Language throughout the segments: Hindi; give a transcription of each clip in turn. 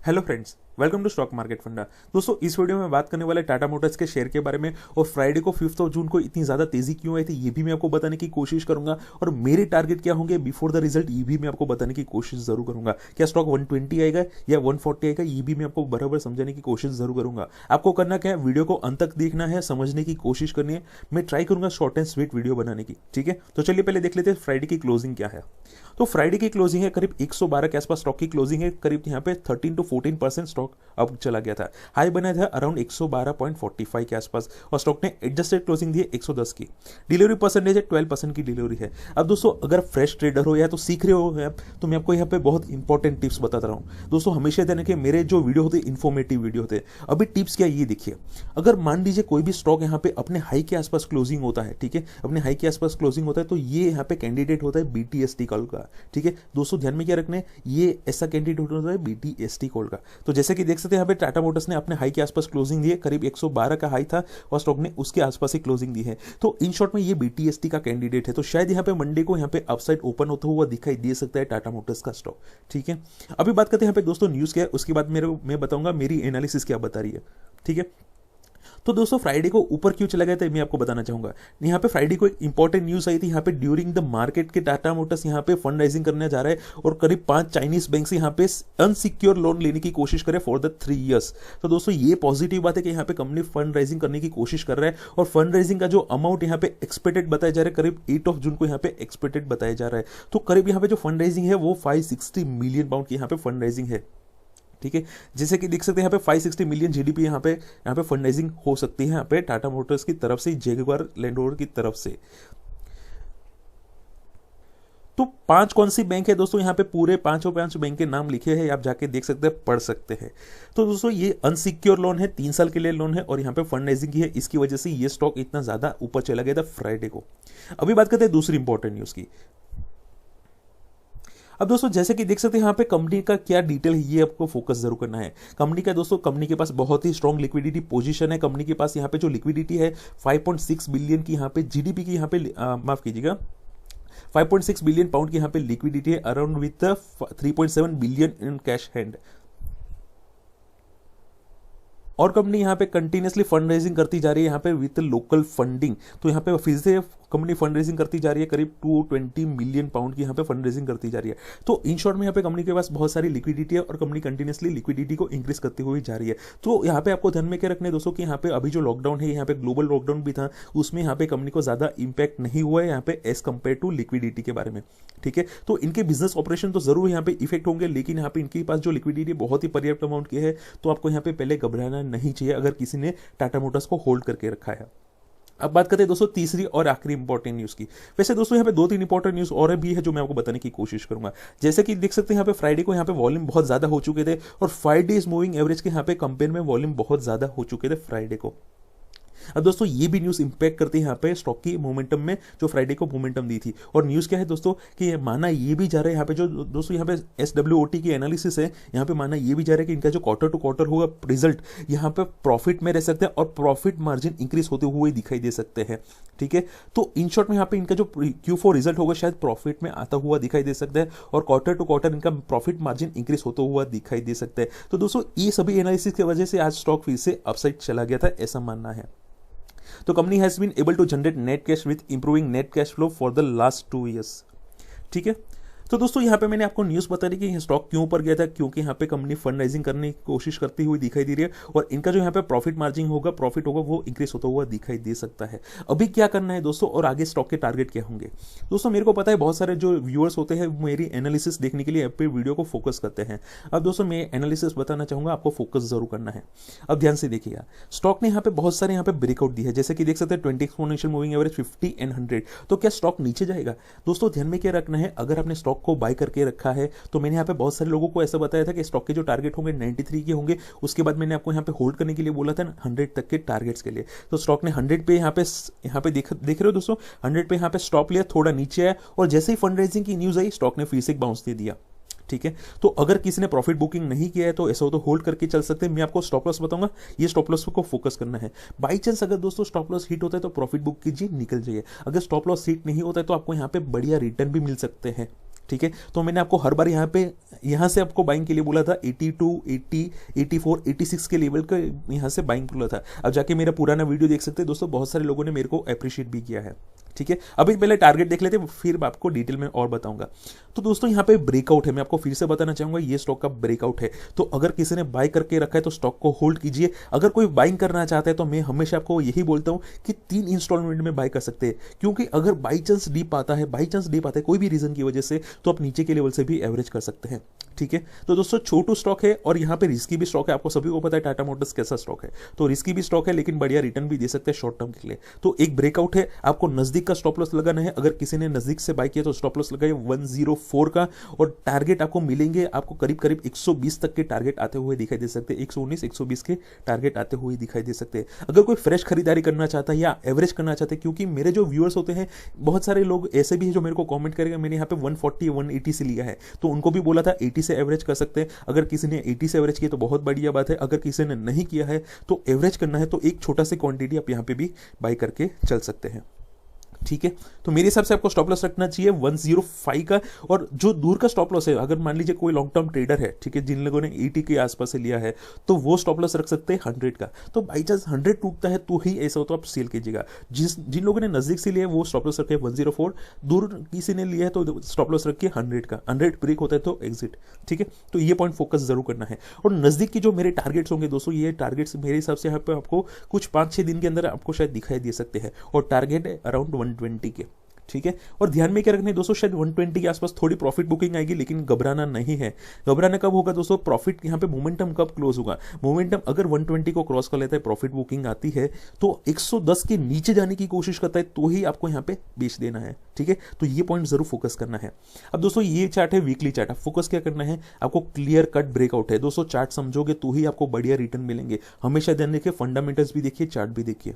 Hello friends, welcome to stock market funda. दोस्तों, इस वीडियो में बात करने वाले टाटा मोटर्स के शेयर के बारे में और फ्राइडे को 5 जून को इतनी ज्यादा तेजी क्यों आई थी ये भी मैं आपको बताने की कोशिश करूंगा और मेरे टारगेट क्या होंगे बिफोर द रिजल्ट ये भी मैं आपको बताने की कोशिश जरूर करूंगा। क्या स्टॉक 120 आएगा या 140 आएगा ये भी मैं आपको बराबर समझाने की कोशिश जरूर करूंगा। आपको करना क्या है, वीडियो को अंत तक देखना है, समझने की कोशिश करनी है। मैं ट्राई करूंगा शॉर्ट एंड स्वीट वीडियो बनाने की, ठीक है। तो चलिए पहले देख लेते हैं फ्राइडे की क्लोजिंग क्या है। तो फ्राइडे की क्लोजिंग है करीब 112 के आसपास स्टॉक की क्लोजिंग है, करीब यहाँ पे 13 to 14% स्टॉक अब चला गया था। हाई बना था अराउंड 112.45 के आसपास और स्टॉक ने एडजस्टेड क्लोजिंग दी है 110 की। डिलीवरी परसेंटेज है 12% की डिलीवरी है। अब दोस्तों, अगर फ्रेश ट्रेडर हो या तो सीख रहे हो आप, तो मैं आपको यहाँ पे बहुत इंपॉर्टेंट टिप्स बताता रहा हूँ। दोस्तों, हमेशा देने के मेरे जो वीडियो होते हैं इन्फॉर्मेटिव वीडियो होते हैं। अभी टिप्स क्या ये देखिए, अगर मान लीजिए कोई भी स्टॉक यहाँ पे अपने हाई के आसपास क्लोजिंग होता है, ठीक है, अपने हाई के आसपास क्लोजिंग होता है, तो ये यहाँ पे कैंडिडेट होता है BTST कॉल का, ठीक है। दोस्तों ध्यान में क्या रखना है, ये ऐसा कैंडिडेट होता है BTST कॉल का। तो जैसे कि देख सकते हैं यहाँ पे टाटा मोटर्स ने अपने हाई के आसपास क्लोजिंग दी है, करीब 112 का हाई था और स्टॉक ने उसके आसपास ही क्लोजिंग दी है। तो इन शॉर्ट में ये BTST का कैंडिडेट है। तो शायद यहाँ पे मंडे को यहाँ पे अपसाइड ओपन होता हुआ दिखाई दे सकता है टाटा मोटर्स का स्टॉक, ठीक है। अभी बात करते हैं यहाँ पे दोस्तों न्यूज क्या है, उसके बाद मैं बताऊंगा मेरी एनालिसिस क्या बता रही है, ठीक है। तो दोस्तों, फ्राइडे को ऊपर क्यों चला गया था मैं आपको बताना चाहूंगा। यहाँ पे फ्राइडे को एक इंपॉर्टेंट न्यूज आई थी, यहाँ पे ड्यूरिंग द मार्केट के टाटा मोटर्स यहाँ पे फंड राइजिंग करने जा रहा है और करीब 5 चाइनीज बैंक से यहाँ पे अनसिक्योर लोन लेने की कोशिश करे फॉर द 3 years। तो दोस्तों, ये पॉजिटिव बात है कि यहाँ पे कंपनी फंड राइजिंग करने की कोशिश कर रहा है और फंड राइजिंग का जो अमाउंट यहाँ पे एक्सपेक्टेड बताया जा रहा है, करीब 8 जून को यहाँ पे एक्सपेक्टेड बताया जा रहा है। तो करीब यहाँ पे जो फंड राइजिंग है वो 560 मिलियन पाउंड की यहाँ पे फंड राइजिंग है, ठीक है। जैसे कि देख सकते हैं यहाँ पे 560 मिलियन जीडीपी यहाँ पे फंड हो सकती है यहाँ पे टाटा मोटर्स की तरफ से, जैगुआर लैंड रोवर की तरफ से। तो 5 कौन सी बैंक है दोस्तों, यहाँ पे पूरे 5 बैंक के नाम लिखे हैं, आप जाके देख सकते हैं, पढ़ सकते हैं। तो दोस्तों, ये अनसिक्योर लोन है, 3 साल के लिए लोन है और यहाँ पे फंड राइजिंग की है, इसकी वजह से ये स्टॉक इतना ज्यादा ऊपर चला गया था फ्राइडे को। अभी बात करते हैं दूसरी इंपॉर्टेंट न्यूज की। अब दोस्तों, जैसे कि देख सकते हैं यहाँ पे कंपनी का क्या डिटेल है ये आपको फोकस जरूर करना है। कंपनी का दोस्तों, कंपनी के पास बहुत ही स्ट्रॉन्ग लिक्विडिटी पोजीशन है। कंपनी के पास यहाँ पे जो लिक्विडिटी है 5.6 बिलियन की, यहाँ पे जीडीपी की, यहाँ पे माफ कीजिएगा 5.6 बिलियन पाउंड की यहाँ पे लिक्विडिटी है, around with 3.7 billion in cash hand. और कंपनी यहाँ पे कंटिन्यूसली फंड रेजिंग करती जा रही है यहाँ पे विथ लोकल फंडिंग। तो यहाँ पे फिर से कंपनी फंड रेजिंग करती जा रही है, करीब 220 मिलियन पाउंड की यहाँ पे फंड रेजिंग करती जा रही है। तो इन शॉर्ट में यहाँ पे कंपनी के पास बहुत सारी लिक्विडिटी है और कंपनी कंटिन्यूसली लिक्विडिटी को इंक्रीज करती हुई जा रही है। तो यहाँ पे आपको ध्यान में क्या रखना है दोस्तों कि यहाँ पे अभी जो लॉकडाउन है, यहाँ पे ग्लोबल लॉकडाउन भी था, उसमें यहाँ पे कंपनी को ज्यादा इंपैक्ट नहीं हुआ है यहाँ पे एज कम्पेयर टू लिक्विडिटी के बारे में, ठीक है। तो इनके बिजनेस ऑपरेशन तो जरूर यहाँ पे इफेक्ट होंगे, लेकिन यहाँ पे इनके पास जो लिक्विडिटी बहुत ही पर्याप्त अमाउंट की है, तो आपको यहाँ पे पहले घबराना नहीं चाहिए अगर किसी ने टाटा मोटर्स को होल्ड करके रखा है। अब बात करते हैं दोस्तों तीसरी और आखिरी इंपॉर्टेंट न्यूज की। वैसे दोस्तों, यहाँ पे 2-3 इंपॉर्टेंट न्यूज और भी है जो मैं आपको बताने की कोशिश करूंगा। जैसे कि देख सकते हैं यहाँ पे फ्राइडे को यहाँ पे वॉल्यूम बहुत ज्यादा हो चुके थे और 5 डेज मूविंग एवरेज के यहाँ पे कंपेयर में वॉल्यूम बहुत ज्यादा हो चुके थे फ्राइडे को। अब दोस्तों, ये भी न्यूज इंपैक्ट करती है यहाँ पे स्टॉक की मोमेंटम में, जो फ्राइडे को मोमेंटम दी थी। और न्यूज क्या है दोस्तों कि माना ये भी जा रहा है यहाँ पे, जो दोस्तों यहाँ पे SWOT की एनालिसिस है, यहाँ पे माना ये भी जा रहा है कि इनका जो क्वार्टर टू क्वार्टर होगा रिजल्ट यहाँ पे प्रॉफिट में रह सकते हैं और प्रॉफिट मार्जिन इंक्रीज होते हुए दिखाई दे सकते हैं, ठीक है। तो इन शॉर्ट में यहाँ पे इनका जो Q4 रिजल्ट होगा शायद प्रॉफिट में आता हुआ दिखाई दे सकता है और क्वार्टर टू क्वार्टर इनका प्रॉफिट मार्जिन इंक्रीज होता हुआ दिखाई दे सकता है। तो दोस्तों, ये सभी एनालिसिस की वजह से आज स्टॉक फिर से अपसाइड चला गया था, ऐसा मानना है। तो company has been able to generate net cash with improving net cash flow for the last 2 years, ठीक है। तो दोस्तों, यहाँ पे मैंने आपको न्यूज बता दी कि स्टॉक क्यों ऊपर गया था, क्योंकि यहाँ पे कंपनी फंड राइजिंग करने की कोशिश करती हुई दिखाई दे रही है और इनका जो यहाँ पे प्रॉफिट मार्जिन होगा, प्रॉफिट होगा, वो इंक्रीज होता हुआ दिखाई दे सकता है। अभी क्या करना है दोस्तों और आगे स्टॉक के टारगेट क्या होंगे। दोस्तों, मेरे को पता है बहुत सारे जो व्यूअर्स होते हैं मेरी एनालिसिस देखने के लिए पे वीडियो को फोकस करते हैं। अब दोस्तों, मैं एनालिसिस बताना चाहूंगा, आपको फोकस जरूर करना है। अब ध्यान से देखिएगा, स्टॉक ने यहाँ पे बहुत सारे यहाँ पे ब्रेकआउट दी है, जैसे कि देख सकते हैं 20 एक्सपोनेंशियल मूविंग एवरेज 50 and 100। तो क्या स्टॉक नीचे जाएगा दोस्तों? ध्यान में क्या रखना है, अगर आपने स्टॉक को बाय करके रखा है तो मैंने यहाँ पे बहुत सारे लोगों को ऐसा बताया था कि स्टॉक के जो टारगेट होंगे 93 के होंगे। उसके बाद मैंने आपको यहाँ पे होल्ड करने के लिए बोला था 100 तक के टारगेट्स के लिए। तो स्टॉक ने 100 पे यहाँ पे देख रहे हो दोस्तों, 100 पे यहाँ पे स्टॉप लिया, थोड़ा नीचे आया और जैसे ही फंड रेजिंग की न्यूज आई स्टॉक ने फिर से एक बाउंस दे दिया, ठीक है। तो अगर किसी ने प्रॉफिट बुकिंग नहीं किया है तो ऐसा हो तो होल्ड करके चल सकते हैं। मैं आपको स्टॉप लॉस बताऊंगा, ये स्टॉप लॉस को फोकस करना है। बाई चांस अगर दोस्तों स्टॉप लॉस हिट होता है तो प्रॉफिट बुक कीजिए, निकल जाइए। अगर स्टॉप लॉस हिट नहीं होता है तो आपको यहाँ पे बढ़िया रिटर्न भी मिल सकते हैं, ठीक है। तो मैंने आपको हर बार यहाँ से आपको बाइंग के लिए बोला था 82, 80, 84, 86 के लेवल का यहाँ से बाइंग बोला था। अब जाके मेरा पुराना वीडियो देख सकते हैं दोस्तों, बहुत सारे लोगों ने मेरे को अप्रिशिएट भी किया है, ठीक है। अभी पहले टारगेट देख लेते हैं, फिर मैं आपको डिटेल में और बताऊंगा। तो दोस्तों यहाँ पे ब्रेकआउट है, मैं आपको फिर से बताना चाहूंगा ये स्टॉक का ब्रेकआउट है। तो अगर किसी ने बाय करके रखा है तो स्टॉक को होल्ड कीजिए। अगर कोई बाइंग करना चाहता है तो मैं हमेशा आपको यही बोलता हूं कि 3 इंस्टॉलमेंट में बाय कर सकते हैं, क्योंकि अगर बाई चांस डीप आता है कोई भी रीजन की वजह से, तो आप नीचे के लेवल से भी एवरेज कर सकते हैं, ठीक है। तो दोस्तों छोटू स्टॉक है और यहाँ पे रिस्की भी स्टॉक है। आपको सभी को पता है टाटा मोटर्स कैसा स्टॉक है, तो रिस्की भी स्टॉक है लेकिन बढ़िया रिटर्न भी दे सकते हैं शॉर्ट टर्म के लिए। तो एक ब्रेकआउट है, आपको नजदीक का स्टॉप लॉस लगाना है। अगर किसी ने नजदीक से बाय किया तो स्टॉप लॉस लगाइए 104 का, और टारगेट आपको मिलेंगे, आपको करीब करीब 120 तक के टारगेट आते हुए दिखाई दे सकते हैं। 119, 120 के टारगेट आते हुए दिखाई दे सकते हैं। अगर कोई फ्रेश खरीदारी करना चाहता है या एवरेज करना चाहते हैं, क्योंकि मेरे जो व्यूअर्स होते हैं बहुत सारे लोग ऐसे भी है जो मेरे को कमेंट करेगा मैंने यहाँ पे 140, 180 से लिया है, तो उनको भी बोला था 80 से एवरेज कर सकते हैं। अगर किसी ने 80 से एवरेज किया तो बहुत बढ़िया बात है। अगर किसी ने नहीं किया है तो एवरेज करना है तो एक छोटा सी क्वांटिटी आप यहाँ पे भी बाय करके चल सकते हैं, ठीक है। तो मेरे हिसाब से आपको स्टॉप लॉस रखना चाहिए 105 का। और जो दूर का स्टॉप लॉस है, अगर मान लीजिए कोई लॉन्ग टर्म ट्रेडर है, ठीक है, जिन लोगों ने 80 के आसपास से लिया है, तो वो स्टॉप लॉस रख सकते हैं 100 का। तो बाई चांस 100 टूटता है तो ही ऐसा हो तो आप सेल कीजिएगा। जिन लोगों ने नजदीक से लिया है वो स्टॉप लॉस रखे 104, दूर किसी ने लिया है तो स्टॉप लॉस रखिए 100 का। 100 ब्रेक होता है तो एग्जिट, ठीक है। तो ये पॉइंट फोकस जरूर करना है। और नजदीक की जो मेरे टारगेट्स होंगे दोस्तों, ये टारगेट्स मेरे हिसाब से यहाँ पे आपको कुछ 5-6 दिन के अंदर आपको शायद दिखाई दे सकते हैं, और टारगेट है अराउंड 120 के, ठीक है। और ध्यान में क्या रखना है दोस्तों, शायद 120 के आसपास थोड़ी प्रॉफिट बुकिंग आएगी, लेकिन घबराना नहीं है। घबराना कब होगा दोस्तों, प्रॉफिट यहाँ पे मोमेंटम कब क्लोज होगा। मोमेंटम अगर 120 को क्रॉस कर लेता है, प्रॉफिट बुकिंग आती है, तो 110 के नीचे जाने की कोशिश करता है तो ही आपको यहाँ पे बेच देना है, ठीक है। तो ये पॉइंट जरूर फोकस करना है। अब दोस्तों ये चार्ट है वीकली चार्ट, आप फोकस क्या करना है, आपको क्लियर कट ब्रेकआउट है दोस्तों। चार्ट समझोगे तो ही आपको बढ़िया रिटर्न मिलेंगे। हमेशा ध्यान रखिए, फंडामेंटल्स भी देखिए, चार्ट भी देखिए।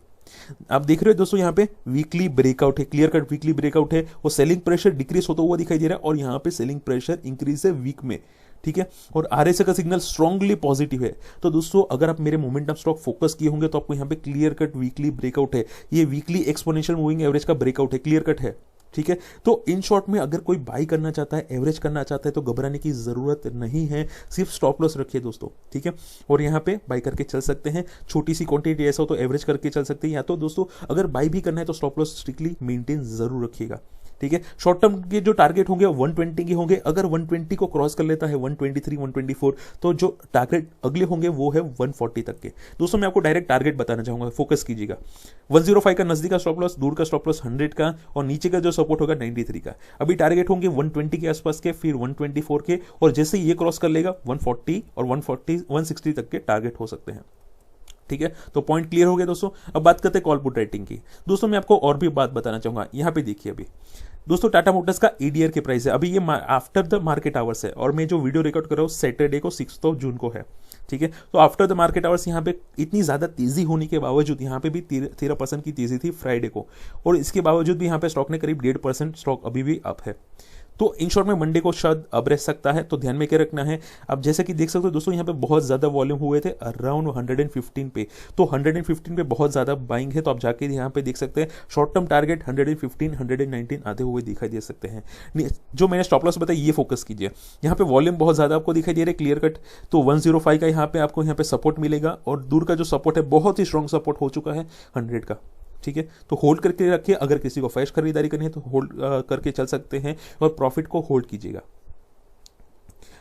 आप देख रहे हो दोस्तों यहाँ पे वीकली ब्रेकआउट है, क्लियर कट वीकली ब्रेकआउट है। वो सेलिंग प्रेशर डिक्रीज होता हुआ दिखाई दे रहा है, और यहाँ पे सेलिंग प्रेशर इंक्रीज है वीक में, ठीक है। और आरएसए का सिग्नल स्ट्रांगली पॉजिटिव है। तो दोस्तों अगर आप मेरे मोमेंटम स्टॉक फोकस किए होंगे तो आपको यहाँ पे क्लियर कट वीकली ब्रेकआउट है। ये वीकली एक्सपोनेंशियल मूविंग एवरेज का ब्रेकआउट है, क्लियर कट है, ठीक है। तो इन शॉर्ट में अगर कोई बाई करना चाहता है, एवरेज करना चाहता है, तो घबराने की जरूरत नहीं है, सिर्फ स्टॉप लॉस रखिए दोस्तों, ठीक है। और यहाँ पे बाई करके चल सकते हैं। छोटी सी क्वांटिटी ऐसा हो तो एवरेज करके चल सकते हैं, या तो दोस्तों अगर बाई भी करना है तो स्टॉप लॉस स्ट्रिक्टली मेंटेन जरूर रखिएगा, ठीक है। शॉर्ट टर्म के जो टारगेट होंगे 120 के होंगे। अगर 120 को क्रॉस कर लेता है 123, 124, तो जो टारगेट अगले होंगे वो है 140 तक के। दोस्तों मैं आपको डायरेक्ट टारगेट बताना चाहूंगा, फोकस कीजिएगा। 105 का नजदीक का स्टॉप लॉस, दूर का स्टॉप लॉस 100 का, और नीचे का जो सपोर्ट होगा 93 का। अभी टारगेट होंगे 120 के आसपास के, फिर 124 के, और जैसे ये क्रॉस कर लेगा 140 और 160 तक के टारगेट हो सकते हैं, ठीक है। तो पॉइंट क्लियर हो गया दोस्तों। अब बात करते हैं कॉल पुट राइटिंग की। दोस्तों मैं आपको और भी बात बताना चाहूंगा, यहाँ पे देखिए। अभी दोस्तों टाटा मोटर्स का एडीआर के प्राइस है, अभी ये आफ्टर द मार्केट आवर्स है, और मैं जो वीडियो रिकॉर्ड कर रहा हूँ सैटरडे को 6 जून को है, ठीक है। तो आफ्टर द मार्केट आवर्स यहाँ पे इतनी ज्यादा तेजी होने के बावजूद यहाँ पे भी 13% की तेजी थी फ्राइडे को, और इसके बावजूद भी यहाँ पे स्टॉक ने करीब 1.5% स्टॉक अभी भी अप है। तो इन शॉर्ट में मंडे को शायद अब रह सकता है, तो ध्यान में क्या रखना है। अब जैसे कि देख सकते हो दोस्तों, यहाँ पे बहुत ज्यादा वॉल्यूम हुए थे अराउंड 115 पे, तो 115 पे बहुत ज्यादा बाइंग है। तो आप जाके यहाँ पे देख सकते हैं शॉर्ट टर्म टारगेट 115, 119 आते हुए दिखाई दे सकते हैं। जो मैंने स्टॉप लॉस बताया ये फोकस कीजिए। यहाँ पे वॉल्यूम बहुत ज्यादा आपको दिखाई दे रहा है, क्लियर कट। तो 105 का यहाँ पे आपको यहाँ पे सपोर्ट मिलेगा, और दूर का जो सपोर्ट है बहुत ही स्ट्रॉन्ग सपोर्ट हो चुका है 100 का, ठीक है। तो होल्ड करके रखिए। अगर किसी को फ्रेश खरीदारी करनी है तो होल्ड करके चल सकते हैं, और प्रॉफिट को होल्ड कीजिएगा।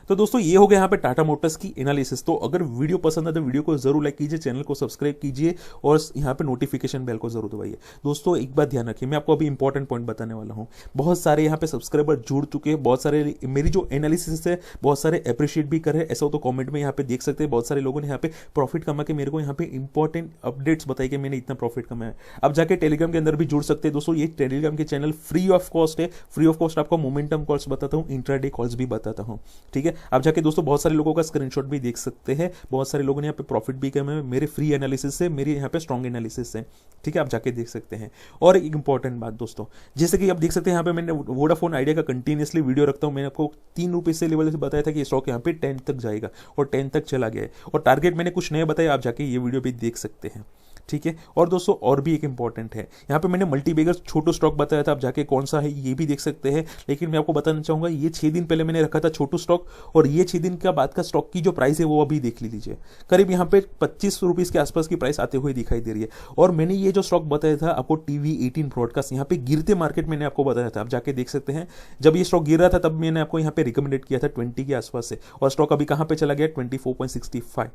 तो दोस्तों ये हो गया यहाँ पे टाटा मोटर्स की एनालिसिस। तो अगर वीडियो पसंद है तो वीडियो को जरूर लाइक कीजिए, चैनल को सब्सक्राइब कीजिए, और यहाँ पे नोटिफिकेशन बेल को जरूर दबाइए। दोस्तों एक बात ध्यान रखिए, मैं आपको अभी इंपॉर्टेंट पॉइंट बताने वाला हूँ। बहुत सारे यहाँ पे सब्सक्राइबर जुड़ चुके हैं, बहुत सारे मेरी जो एनालिसिस है बहुत सारे अप्रिशिएट भी कर रहे हैं। ऐसा हो तो कॉमेंट में यहाँ पे देख सकते हैं, बहुत सारे लोगों ने यहाँ पे प्रॉफिट कमा के मेरे को यहाँ पे इंपॉर्टेंट अपडेट्स बताई कि मैंने इतना प्रॉफिट कमाया। अब जाके टेलीग्राम के अंदर भी जुड़ सकते हैं दोस्तों। ये टेलीग्राम के चैनल फ्री ऑफ कॉस्ट है। फ्री ऑफ कॉस्ट आपको मोमेंटम कॉल्स बताता हूँ, इंट्राडे कॉल्स भी बताता हूँ, ठीक है। आप जाके दोस्तों बहुत सारे लोगों का स्क्रीनशॉट भी देख सकते हैं, बहुत सारे लोगों ने यहाँ पे प्रॉफिट भी कमाए मेरे फ्री एनालिसिस से, मेरे यहाँ पे स्ट्रॉन्ग एनालिसिस से, ठीक है। आप जाके देख सकते हैं। और एक इंपॉर्टेंट बात दोस्तों, जैसे कि आप देख सकते हैं यहाँ पे मैंने वोडाफोन आइडिया का कंटिन्यूसली वीडियो रखता हूँ। मैंने आपको 3 रुपए से लेवल से बताया था कि स्टॉक यहाँ पे 10 तक जाएगा, और 10 तक चला गया है। और टारगेट मैंने कुछ नए बताया, आप जाके ये वीडियो भी देख सकते हैं, ठीक है। और दोस्तों और भी एक इंपॉर्टेंट है, यहाँ पे मैंने मल्टीबैगर छोटू स्टॉक बताया था, आप जाके कौन सा है ये भी देख सकते हैं। लेकिन मैं आपको बताना चाहूंगा ये 6 दिन पहले मैंने रखा था छोटू स्टॉक, और ये 6 दिन का बाद का स्टॉक की जो प्राइस है वो अभी देख लीजिए, करीब यहाँ पे 25 रुपीज के आसपास की प्राइस आते हुए दिखाई दे रही है। और मैंने ये जो स्टॉक बताया था आपको TV18 ब्रॉडकास्ट, यहाँ पे गिरते मार्केट मैंने आपको बताया था, आप जाके देख सकते हैं। जब ये स्टॉक गिर रहा था तब मैंने आपको यहाँ पे रिकमेंडेड किया था 20 के आसपास से, और स्टॉक अभी कहाँ पे चला गया 24.65।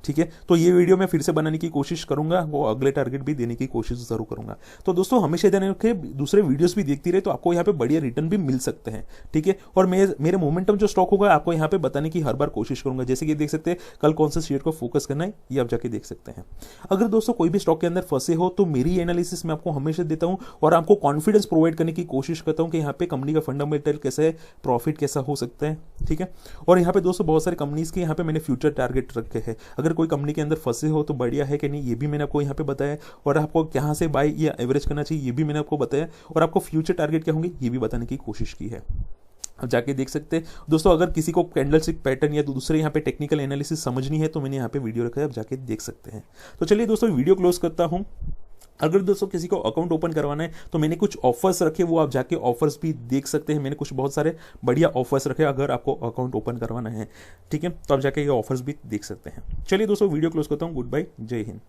ठीक है, तो ये वीडियो मैं फिर से बनाने की कोशिश करूंगा, वो अगले टारगेट भी देने की कोशिश जरूर करूंगा। तो दोस्तों हमेशा ध्यान रखें, दूसरे वीडियोस भी देखती रहे तो आपको यहाँ पे बढ़िया रिटर्न भी मिल सकते हैं। ठीक है, और मेरे मोमेंटम जो स्टॉक होगा आपको यहाँ पे बताने की हर बार कोशिश करूंगा। जैसे कि देख सकते हैं कल कौन से शेयर को फोकस करना है ये आप जाके देख सकते हैं। अगर दोस्तों कोई भी स्टॉक के अंदर फंसे हो तो मेरी एनालिसिस मैं आपको हमेशा देता हूँ और आपको कॉन्फिडेंस प्रोवाइड करने की कोशिश करता हूँ कि यहाँ पे कंपनी का फंडामेंटल कैसा है, प्रॉफिट कैसा हो सकता है। ठीक है, और यहाँ पे दोस्तों बहुत सारे कंपनीज के यहाँ पे मैंने फ्यूचर टारगेट रखे हैं। अगर कोई कंपनी के अंदर फंसे हो तो बढ़िया है कि नहीं ये भी मैंने आपको यहाँ पे बताया, और आपको कहाँ से बाय या एवरेज करना चाहिए ये भी मैंने आपको बताया, और आपको फ्यूचर टारगेट क्या होंगे ये भी बताने की कोशिश की है। अब जाके देख सकते हैं दोस्तों, अगर किसी को कैंडलस्टिक पैटर्न या दूसरे यहाँ पे टेक्निकल एनालिसिस समझनी है तो मैंने यहाँ पे वीडियो रखा है, आप जाके देख सकते हैं। तो चलिए दोस्तों वीडियो क्लोज करता हूँ। अगर दोस्तों किसी को अकाउंट ओपन करवाना है तो मैंने कुछ ऑफर्स रखे, वो आप जाके ऑफर्स भी देख सकते हैं। मैंने कुछ बहुत सारे बढ़िया ऑफर्स रखे अगर आपको अकाउंट ओपन करवाना है। ठीक है, तो आप जाके ये ऑफर्स भी देख सकते हैं। चलिए दोस्तों वीडियो क्लोज करता हूँ। गुड बाय, जय हिंद।